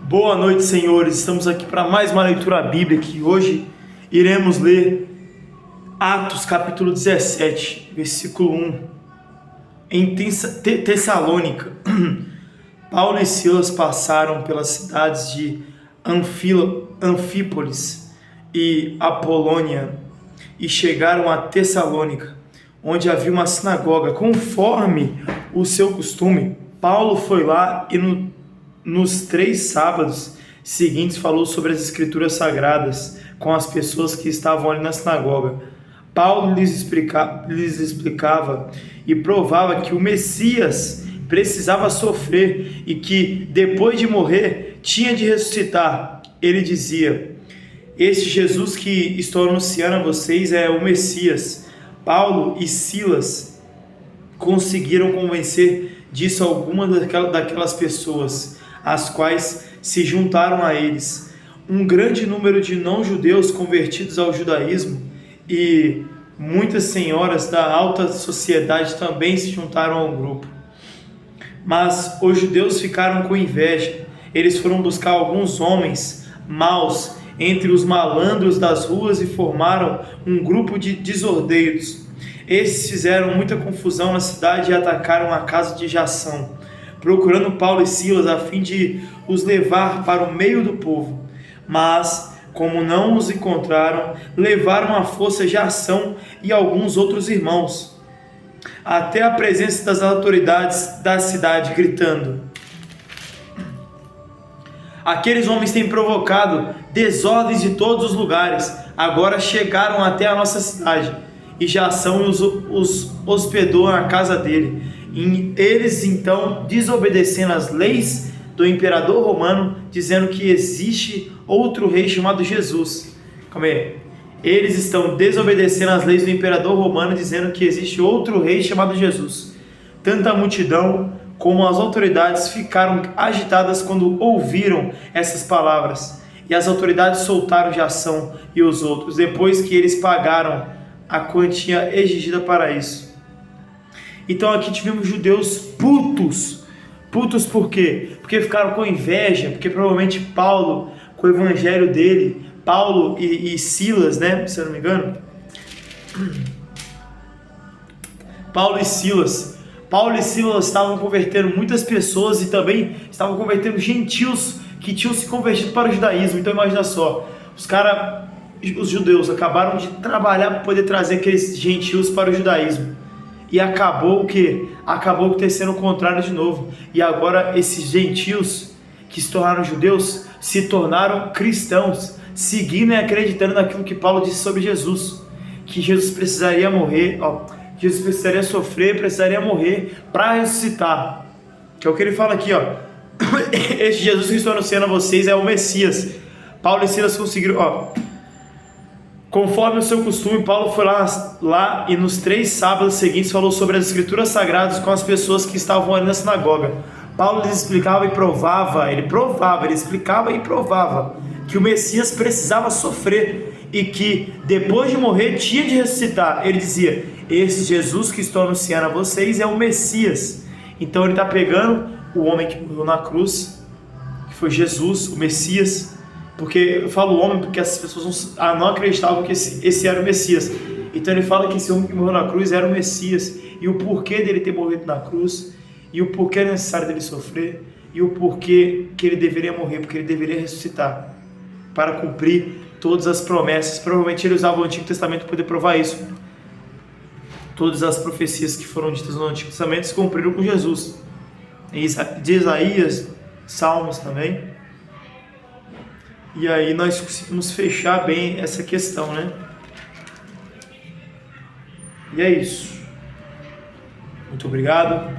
Boa noite, senhores. Estamos aqui para mais uma leitura bíblica e hoje iremos ler Atos capítulo 17, versículo 1. Em Tessalônica, Paulo e Silas passaram pelas cidades de Anfípolis e Apolônia e chegaram a Tessalônica, onde havia uma sinagoga. Conforme o seu costume, Paulo foi lá e nos 3 sábados seguintes falou sobre as escrituras sagradas com as pessoas que estavam ali na sinagoga. Paulo lhes explicava e provava que o Messias precisava sofrer e que depois de morrer tinha de ressuscitar. Ele dizia: este Jesus que estou anunciando a vocês é o Messias. Paulo e Silas conseguiram convencer disso algumas daquelas pessoas, as quais se juntaram a eles. Um grande número de não-judeus convertidos ao judaísmo e muitas senhoras da alta sociedade também se juntaram ao grupo. Mas os judeus ficaram com inveja. Eles foram buscar alguns homens maus entre os malandros das ruas e formaram um grupo de desordeiros. Esses fizeram muita confusão na cidade e atacaram a casa de Jação, procurando Paulo e Silas a fim de os levar para o meio do povo. Mas, como não os encontraram, levaram à força Jação e alguns outros irmãos, até a presença das autoridades da cidade, gritando: aqueles homens têm provocado desordens de todos os lugares, agora chegaram até a nossa cidade. E Jação os hospedou na casa dele. E eles então, desobedecendo as leis do imperador romano, dizendo que existe outro rei chamado Jesus. Calma aí. Eles estão desobedecendo as leis do imperador romano, dizendo que existe outro rei chamado Jesus. Tanto a multidão como as autoridades ficaram agitadas quando ouviram essas palavras. E as autoridades soltaram Jação e os outros, depois que eles pagaram a quantia exigida para isso. Então aqui tivemos judeus putos. Putos por quê? Porque ficaram com inveja, porque provavelmente Paulo, com o evangelho dele, Paulo e Silas, né, se eu não me engano, Paulo e Silas estavam convertendo muitas pessoas e também estavam convertendo gentios que tinham se convertido para o judaísmo. Então imagina só, os judeus acabaram de trabalhar para poder trazer aqueles gentios para o judaísmo. E acabou o quê? Acabou acontecendo o contrário de novo. E agora esses gentios que se tornaram judeus se tornaram cristãos, seguindo e acreditando naquilo que Paulo disse sobre Jesus, que Jesus precisaria morrer, Jesus precisaria sofrer, precisaria morrer para ressuscitar. Que é o que ele fala aqui, este Jesus que estou anunciando a vocês é o Messias. Paulo e Silas conseguiram, conforme o seu costume, Paulo foi lá e nos 3 sábados seguintes falou sobre as escrituras sagradas com as pessoas que estavam ali na sinagoga. Paulo lhes explicava e provava, ele explicava e provava que o Messias precisava sofrer e que depois de morrer tinha de ressuscitar. Ele dizia: esse Jesus que estou anunciando a vocês é o Messias. Então ele está pegando o homem que morreu na cruz, que foi Jesus, o Messias. Porque eu falo homem porque as pessoas não acreditavam que esse era o Messias. Então ele fala que esse homem que morreu na cruz era o Messias. E o porquê dele ter morrido na cruz. E o porquê necessário dele sofrer. E o porquê que ele deveria morrer. Porque ele deveria ressuscitar. Para cumprir todas as promessas. Provavelmente ele usava o Antigo Testamento para poder provar isso. Todas as profecias que foram ditas no Antigo Testamento se cumpriram com Jesus. De Isaías, Salmos também. E aí nós conseguimos fechar bem essa questão, né? E é isso. Muito obrigado.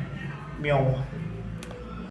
Minha honra.